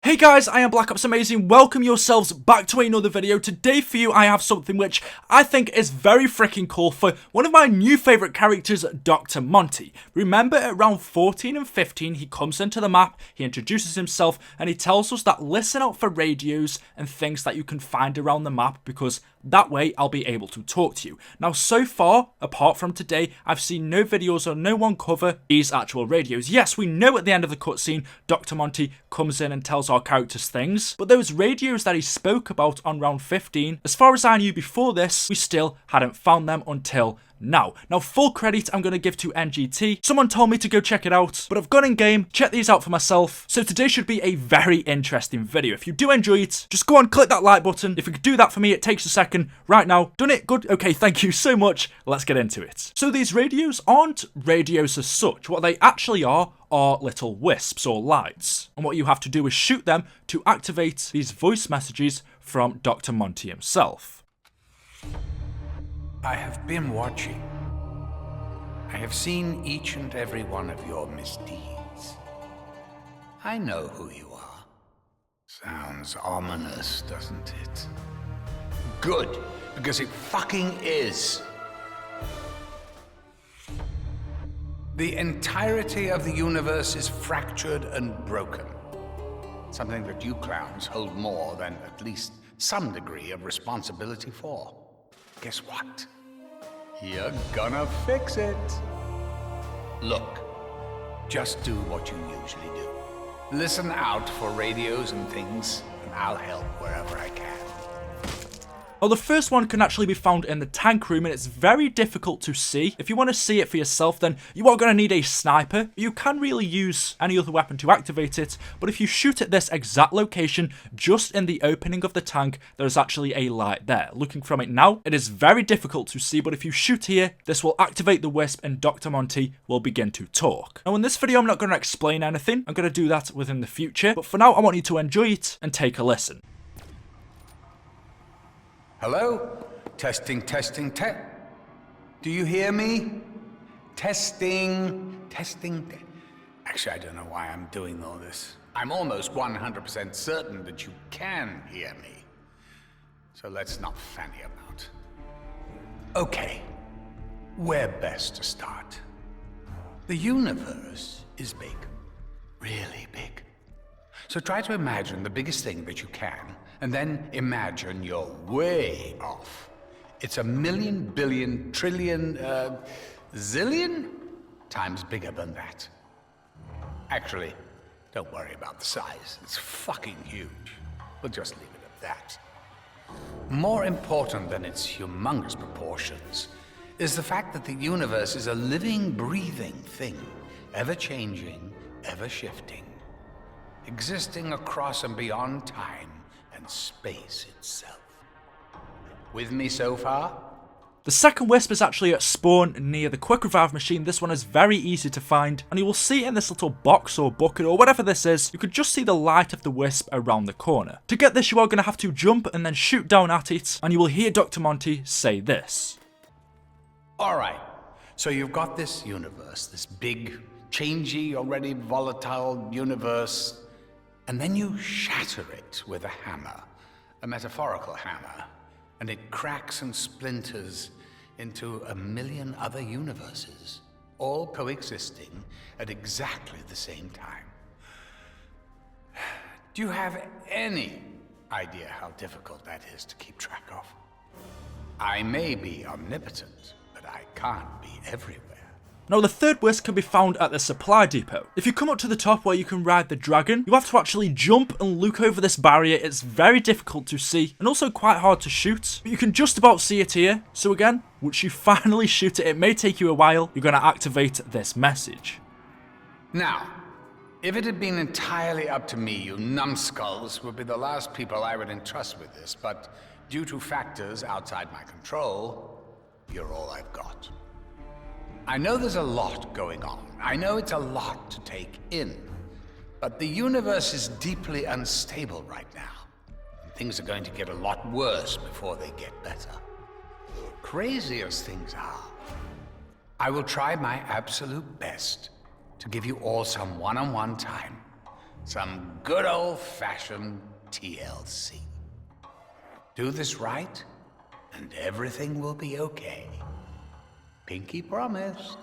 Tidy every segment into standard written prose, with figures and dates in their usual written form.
Hey guys, I am BlackOpsAmazing. Welcome yourselves back to another video. Today for you I have something which I think is very freaking cool for one of my new favourite characters, Dr. Monty. Remember at round 14 and 15 he comes into the map, he introduces himself and he tells us that listen out for radios and things that you can find around the map because that way I'll be able to talk to you. Now so far, apart from today, I've seen no videos or no one cover these actual radios. Yes, we know at the end of the cutscene Dr. Monty comes in and tells our characters things, but those radios that he spoke about on round 15, as far as I knew before this, we still hadn't found them until now. Full credit I'm going to give to NGT. Someone told me to go check it out, but I've gone in game, checked these out for myself, so today should be a very interesting video. If you do enjoy it, just go and click that like button. If you could do that for me, it takes a second. Right now, done it? Good? Okay, thank you so much. Let's get into it. So these radios aren't radios as such. What they actually are little wisps or lights, and what you have to do is shoot them to activate these voice messages from Dr. Monty himself. I have been watching. I have seen each and every one of your misdeeds. I know who you are. Sounds ominous, doesn't it? Good, because it fucking is. The entirety of the universe is fractured and broken. Something that you clowns hold more than at least some degree of responsibility for. Guess what? You're gonna fix it. Look, just do what you usually do. Listen out for radios and things, and I'll help wherever I can. Well, the first one can actually be found in the tank room and it's very difficult to see. If you want to see it for yourself, then you are going to need a sniper. You can really use any other weapon to activate it, but if you shoot at this exact location, just in the opening of the tank, there's actually a light there. Looking from it now, it is very difficult to see, but if you shoot here, this will activate the WISP and Dr. Monty will begin to talk. Now in this video, I'm not going to explain anything. I'm going to do that within the future, but for now, I want you to enjoy it and take a listen. Hello? Testing, testing, Do you hear me? Testing. Actually, I don't know why I'm doing all this. I'm almost 100% certain that you can hear me. So let's not fanny about. Okay, where best to start? The universe is big. Really big. So try to imagine the biggest thing that you can, and then imagine you're way off. It's 1,000,000,000 billion trillion zillion times bigger than that. Actually, don't worry about the size. It's fucking huge. We'll just leave it at that. More important than its humongous proportions is the fact that the universe is a living, breathing thing, ever changing, ever shifting, existing across and beyond time and space itself. With me so far? The second WISP is actually at spawn near the quick revive machine. This one is very easy to find, and you will see in this little box or bucket or whatever this is, you could just see the light of the WISP around the corner. To get this, you are going to have to jump and then shoot down at it, and you will hear Dr. Monty say this. Alright, so you've got this universe, this big, changey, already volatile universe, and then you shatter it with a hammer, a metaphorical hammer, and it cracks and splinters into 1,000,000 other universes, all coexisting at exactly the same time. Do you have any idea how difficult that is to keep track of? I may be omnipotent, but I can't be everywhere. Now the third WISP can be found at the supply depot. If you come up to the top where you can ride the dragon, you have to actually jump and look over this barrier. It's very difficult to see and also quite hard to shoot, but you can just about see it here. So again, once you finally shoot it, it may take you a while. You're going to activate this message. Now, if it had been entirely up to me, you numbskulls would be the last people I would entrust with this, but due to factors outside my control, you're all I've got. I know there's a lot going on. I know it's a lot to take in. But the universe is deeply unstable right now. And things are going to get a lot worse before they get better. Crazy as things are, I will try my absolute best to give you all some one-on-one time, Some good old-fashioned TLC. Do this right, and everything will be okay. Pinky promise.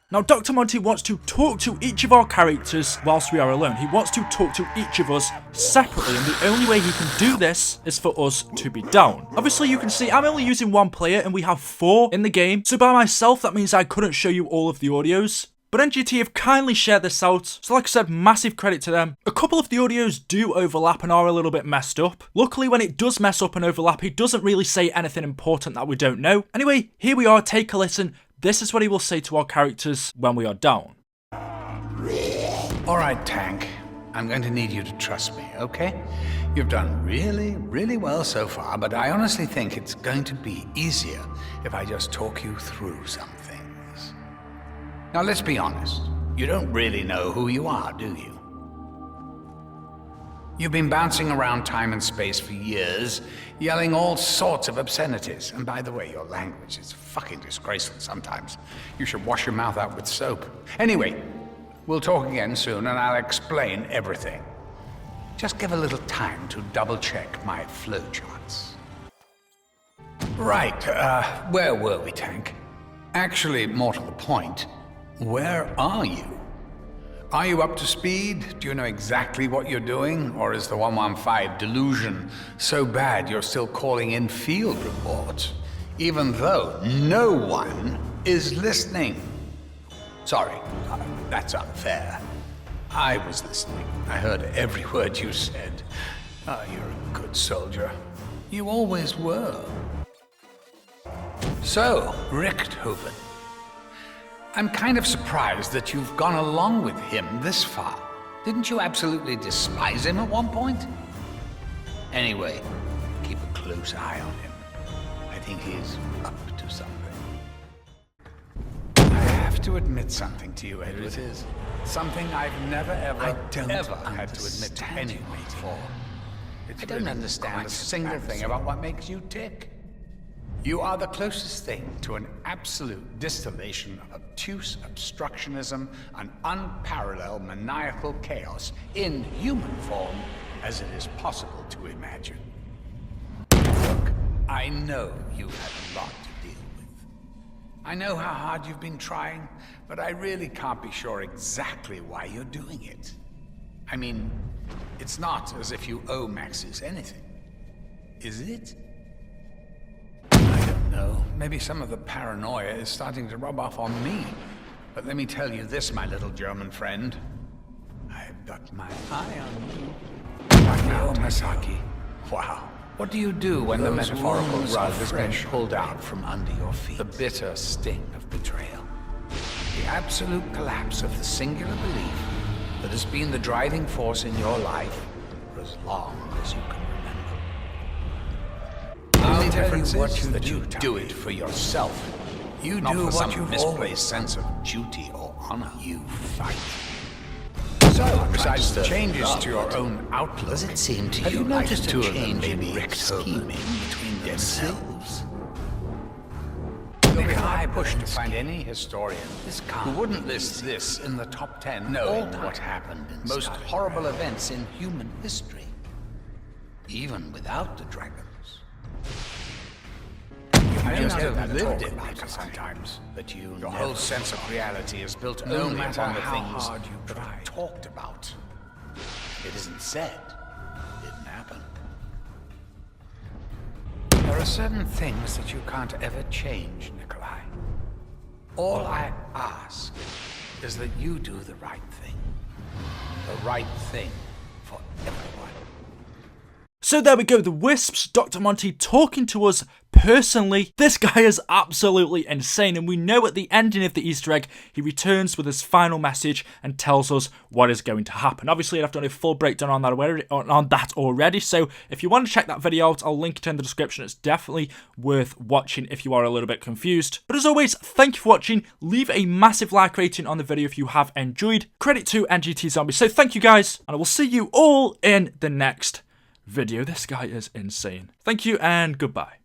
Now, Dr. Monty wants to talk to each of our characters whilst we are alone. He wants to talk to each of us separately, and the only way he can do this is for us to be down. Obviously, you can see I'm only using one player, and we have 4 in the game. So by myself, that means I couldn't show you all of the audios. But NGT have kindly shared this out, so like I said, massive credit to them. A couple of the audios do overlap and are a little bit messed up. Luckily, when it does mess up and overlap, he doesn't really say anything important that we don't know. Anyway, here we are, take a listen. This is what he will say to our characters when we are down. Alright, Tank. I'm going to need you to trust me, okay? You've done really, really well so far, but I honestly think it's going to be easier if I just talk you through some things. Now, let's be honest. You don't really know who you are, do you? You've been bouncing around time and space for years, yelling all sorts of obscenities. And by the way, your language is fucking disgraceful sometimes. You should wash your mouth out with soap. Anyway, we'll talk again soon and I'll explain everything. Just give a little time to double-check my flowcharts. Right, where were we, Tank? Actually, more to the point, where are you? Are you up to speed? Do you know exactly what you're doing? Or is the 115 delusion so bad you're still calling in field reports, even though no one is listening? Sorry, that's unfair. I was listening. I heard every word you said. You're a good soldier. You always were. So, Richthofen. I'm kind of surprised that you've gone along with him this far. Didn't you absolutely despise him at one point? Anyway, keep a close eye on him. I think he's up to something. I have to admit something to you, Edward. It is something I've never, ever had to admit to anyone before. I don't understand a single thing about what makes you tick. You are the closest thing to an absolute distillation of obtuse obstructionism and unparalleled maniacal chaos in human form as it is possible to imagine. Look, I know you've had a lot to deal with. I know how hard you've been trying, but I really can't be sure exactly why you're doing it. I mean, it's not as if you owe Maxis anything, is it? No, maybe some of the paranoia is starting to rub off on me. But let me tell you this, my little German friend. I've got my eye on you. TAKEO Masaki. Wow. What do you do when the metaphorical rug has been pulled out from under your feet? The bitter sting of betrayal. The absolute collapse of the singular belief that has been the driving force in your life for as long as you can remember. The difference is that you do it for yourself. You do what you've misplaced sense of duty or honor. You fight. So, besides the changes to your own outlook, does it seem to you noticed a change in scheming between themselves? There'll be high push to find any historian who wouldn't list this in the top 10 knowing what happened in most horrible events in human history, even without the dragons. I just have lived it sometimes, but your whole sense of reality is built only upon the things that are talked about. It isn't said. It didn't happen. There are certain things that you can't ever change, Nikolai. All I ask is that you do the right thing. The right thing for everyone. So there we go, the WISPs, Dr. Monty talking to us personally. This guy is absolutely insane, and we know at the ending of the Easter egg, he returns with his final message and tells us what is going to happen. Obviously, I've done a full breakdown on that already, so if you want to check that video out, I'll link it in the description. It's definitely worth watching if you are a little bit confused. But as always, thank you for watching. Leave a massive like rating on the video if you have enjoyed. Credit to NGT Zombies. So thank you guys, and I will see you all in the next video. This guy is insane. Thank you and goodbye.